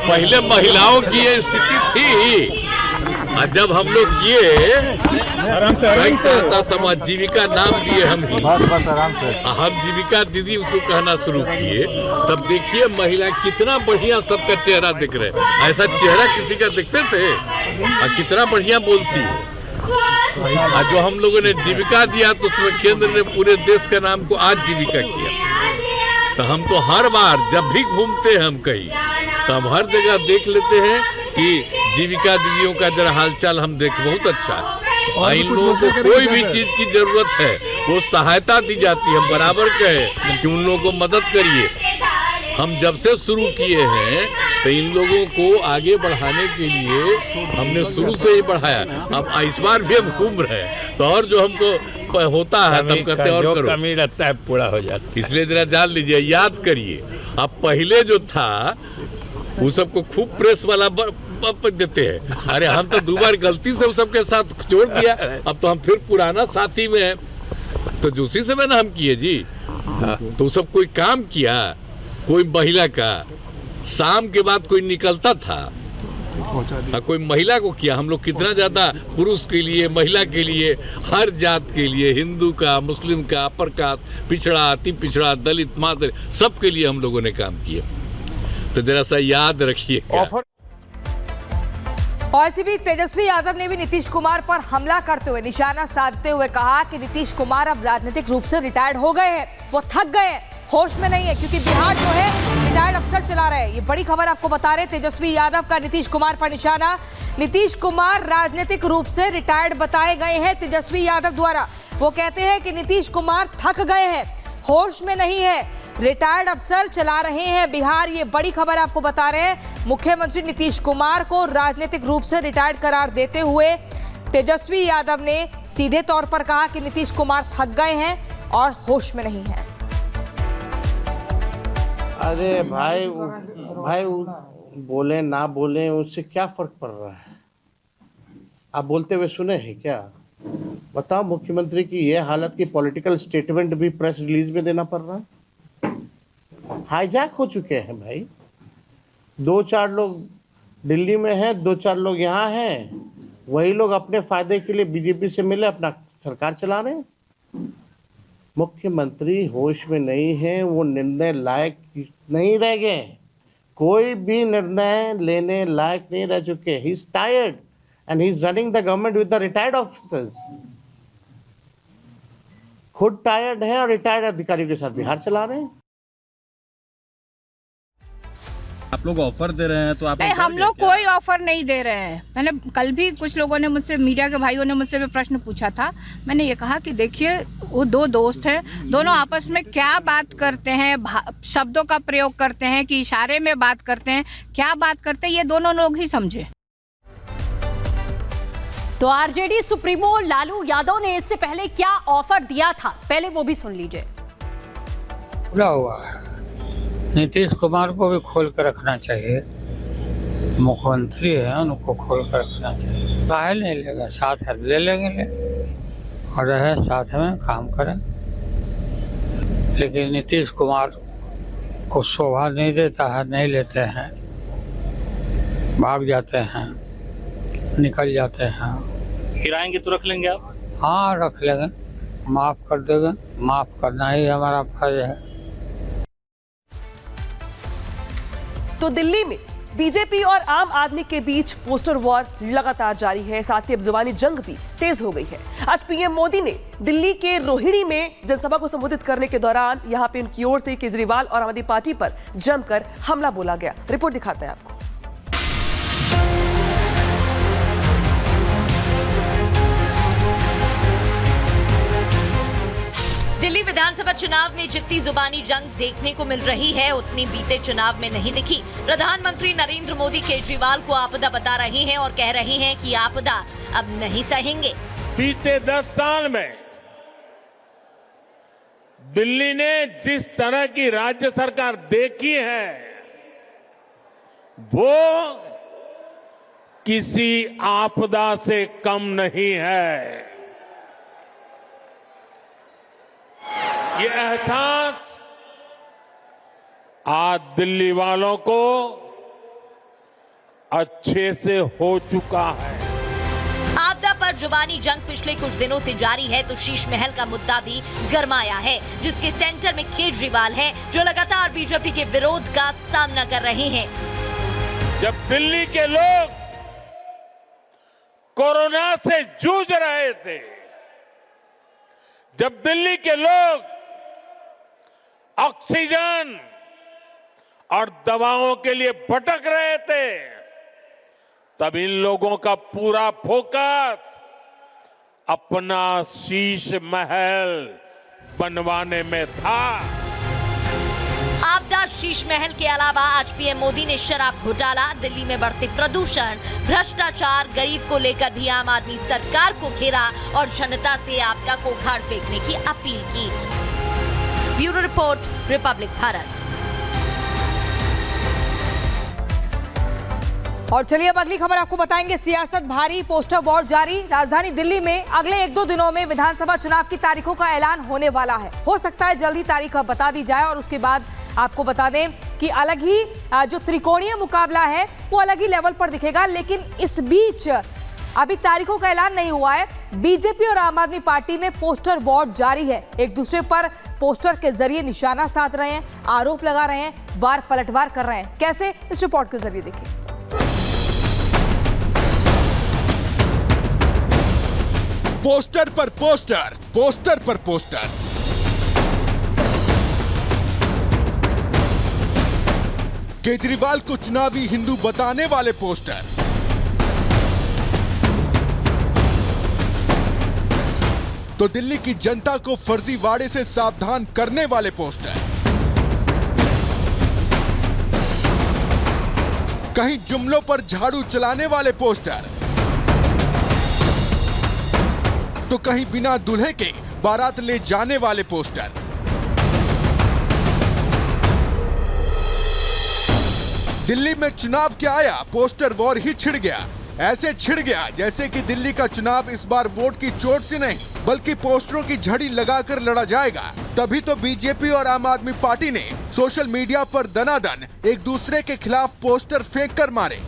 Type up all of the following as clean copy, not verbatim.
पहले महिलाओं की ये स्थिति थी, और जब हम लोग किए सहायता समाज जीविका नाम दिए हम ही, हम जीविका दीदी उसको कहना शुरू किए, तब देखिए महिला कितना बढ़िया सबका चेहरा दिख रहे हैं। ऐसा चेहरा किसी का दिखते थे, और कितना बढ़िया बोलती है। और जो हम लोगों ने जीविका दिया तो उसमें केंद्र ने पूरे देश का नाम को आज जीविका किया। तो हम तो हर बार जब भी घूमते हैं हम कहीं, तो हम हर जगह देख लेते हैं कि जीविका दीदियों का जरा हालचाल हम देख, बहुत अच्छा है। इन लोगों को कोई भी चीज की जरूरत है वो सहायता दी जाती है। हम बराबर कहे कि उन लोगों को मदद करिए। हम जब से शुरू किए हैं तो इन लोगों को आगे बढ़ाने के लिए हमने शुरू से ही बढ़ाया। अब इस बार भी हम घूम रहे हैं, तो और जो हमको होता है तब कहते और करो, कमी रहता है पूरा हो जाता है। इसलिए जरा जान लीजिए, याद करिए। अब पहले जो था वो सबको खूब प्रेस वाला देते हैं। अरे हम तो 2 बार गलती से उस सबके साथ जोड़ दिया, अब तो हम फिर पुराना साथी में हैं। तो उसी समय ना हम किए जी। तो सब कोई काम किया, कोई महिला का शाम के बाद कोई निकलता था, कोई महिला को किया। हम लोग कितना ज्यादा पुरुष के लिए, महिला के लिए, हर जात के लिए, हिंदू का, मुस्लिम का, अपर कास्ट, पिछड़ा, अति पिछड़ा, दलित, मादर, सबके लिए हम लोगों ने काम किया। तो जरा सा याद रखिएगा। और इसी बीच तेजस्वी यादव ने भी नीतीश कुमार पर हमला करते हुए, निशाना साधते हुए कहा कि नीतीश कुमार अब राजनीतिक रूप से रिटायर्ड हो गए हैं, वो थक गए हैं, होश में नहीं है, क्योंकि बिहार जो है रिटायर्ड अफसर चला रहे हैं। ये बड़ी खबर आपको बता रहे तेजस्वी यादव का नीतीश कुमार पर निशाना। नीतीश कुमार राजनीतिक रूप से रिटायर्ड बताए गए हैं तेजस्वी यादव द्वारा। वो कहते हैं कि नीतीश कुमार थक गए हैं, होश में नहीं है, रिटायर्ड अफसर चला रहे हैं बिहार। ये बड़ी खबर आपको बता रहे हैं। मुख्यमंत्री नीतीश कुमार को राजनीतिक रूप से रिटायर्ड करार देते हुए तेजस्वी यादव ने सीधे तौर पर कहा कि नीतीश कुमार थक गए हैं और होश में नहीं है। अरे भाई बोले ना बोले उससे क्या फर्क पड़ रहा है? आप बोलते हुए सुने हैं क्या? बताओ, मुख्यमंत्री की ये हालत की पॉलिटिकल स्टेटमेंट भी प्रेस रिलीज में देना पड़ रहा है। हाईजैक हो चुके हैं भाई। 2-4 लोग दिल्ली में हैं, 2-4 लोग यहाँ हैं, वही लोग अपने फायदे के लिए बीजेपी से मिले अपना सरकार चला रहे हैं। मुख्यमंत्री होश में नहीं है, वो निर्णय लायक नहीं रह गए, कोई भी निर्णय लेने लायक नहीं रह चुके। He is tired and he is running the government with the retired officers. खुद टायर्ड है और रिटायर्ड अधिकारियों के साथ बिहार चला रहे हैं। आप लोग ऑफर दे रहे हैं तो आप नहीं, हम लोग कोई ऑफर नहीं दे रहे हैं। मैंने कल भी कुछ लोगों ने मुझसे, मीडिया के भाइयों ने मुझसे भी प्रश्न पूछा था। मैंने ये कहा कि देखिए, वो 2 दोस्त हैं, दोनों आपस में क्या बात करते हैं, शब्दों का प्रयोग करते हैं कि इशारे में बात करते हैं, क्या बात करते हैं, ये दोनों लोग ही समझे। तो आरजेडी सुप्रीमो लालू यादव ने इससे पहले क्या ऑफर दिया था, पहले वो भी सुन लीजिए। पूरा हुआ है, नीतीश कुमार को भी खोल कर रखना चाहिए। मुख्यमंत्री है, उनको खोल कर रखना चाहिए। काहे नहीं लेगा, साथ है ले लेंगे, और रहे साथ में काम करें। लेकिन नीतीश कुमार को शोभा नहीं देता है, नहीं लेते हैं, भाग जाते हैं, निकल जाते हैं। गिराएंगे तो रख लेंगे आप? हाँ, रख लेंगे, माफ कर देंगे। माफ करना ही हमारा फर्ज है। तो दिल्ली में बीजेपी और आम आदमी के बीच पोस्टर वॉर लगातार जारी है, साथ ही अब जुबानी जंग भी तेज हो गई है। आज पीएम मोदी ने दिल्ली के रोहिणी में जनसभा को संबोधित करने के दौरान यहां पे उनकी ओर से केजरीवाल और आम आदमी पार्टी पर जमकर हमला बोला गया। रिपोर्ट दिखाते हैं आपको। दिल्ली विधानसभा चुनाव में जितनी जुबानी जंग देखने को मिल रही है, उतनी बीते चुनाव में नहीं दिखी। प्रधानमंत्री नरेंद्र मोदी केजरीवाल को आपदा बता रहे हैं और कह रहे हैं कि आपदा अब नहीं सहेंगे। बीते 10 साल में दिल्ली ने जिस तरह की राज्य सरकार देखी है, वो किसी आपदा से कम नहीं है। ये एहसास आज दिल्ली वालों को अच्छे से हो चुका है। आपदा पर जुबानी जंग पिछले कुछ दिनों से जारी है तो शीश महल का मुद्दा भी गरमाया है, जिसके सेंटर में केजरीवाल हैं, जो लगातार बीजेपी के विरोध का सामना कर रहे हैं। जब दिल्ली के लोग कोरोना से जूझ रहे थे, जब दिल्ली के लोग ऑक्सीजन और दवाओं के लिए भटक रहे थे, तब इन लोगों का पूरा फोकस अपना शीश महल बनवाने में था। आपदा शीश महल के अलावा आज पीएम मोदी ने शराब घोटाला, दिल्ली में बढ़ते प्रदूषण, भ्रष्टाचार, गरीब को लेकर भी आम आदमी सरकार को घेरा और जनता से आपदा को उखाड़ फेंकने की अपील की। Bureau report, Republic Bharat. और चलिए अब अगली खबर आपको बताएंगे। सियासत भारी, पोस्टर वॉर जारी। राजधानी दिल्ली में अगले 1-2 दिनों में विधानसभा चुनाव की तारीखों का ऐलान होने वाला है। हो सकता है जल्द ही तारीख बता दी जाए और उसके बाद आपको बता दें कि अलग ही जो त्रिकोणीय मुकाबला है वो अलग ही लेवल पर दिखेगा। लेकिन इस बीच अभी तारीखों का ऐलान नहीं हुआ है। बीजेपी और आम आदमी पार्टी में पोस्टर वॉर जारी है। एक दूसरे पर पोस्टर के जरिए निशाना साध रहे हैं, आरोप लगा रहे हैं, वार पलटवार कर रहे हैं। कैसे, इस रिपोर्ट के जरिए देखिए। पोस्टर पर पोस्टर, पोस्टर पर पोस्टर। केजरीवाल को चुनावी हिंदू बताने वाले पोस्टर, तो दिल्ली की जनता को फर्जीवाड़े से सावधान करने वाले पोस्टर। कहीं जुमलों पर झाड़ू चलाने वाले पोस्टर, तो कहीं बिना दूल्हे के बारात ले जाने वाले पोस्टर। दिल्ली में चुनाव क्या आया, पोस्टर वॉर ही छिड़ गया। ऐसे छिड़ गया जैसे कि दिल्ली का चुनाव इस बार वोट की चोट से नहीं बल्कि पोस्टरों की झड़ी लगाकर लड़ा जाएगा। तभी तो बीजेपी और आम आदमी पार्टी ने सोशल मीडिया पर दनादन एक दूसरे के खिलाफ पोस्टर फेंक कर मारे।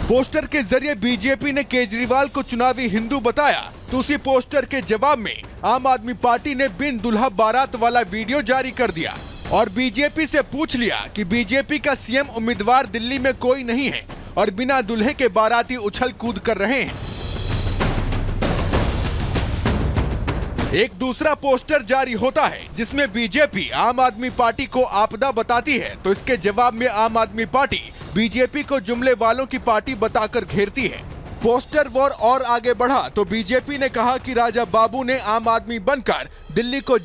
पोस्टर के जरिए बीजेपी ने केजरीवाल को चुनावी हिंदू बताया, तो उसी पोस्टर के जवाब में आम आदमी पार्टी ने बिन दुल्हा बारात वाला वीडियो जारी कर दिया और बीजेपी से पूछ लिया कि बीजेपी का सीएम उम्मीदवार दिल्ली में कोई नहीं है और बिना दुल्हे के बाराती उछल कूद कर रहे हैं। एक दूसरा पोस्टर जारी होता है जिसमें बीजेपी आम आदमी पार्टी को आपदा बताती है, तो इसके जवाब में आम आदमी पार्टी बीजेपी को जुमले वालों की पार्टी बताकर घेरती है। पोस्टर वॉर और आगे बढ़ा तो बीजेपी ने कहा कि राजा बाबू ने आम आदमी बनकर दिल्ली को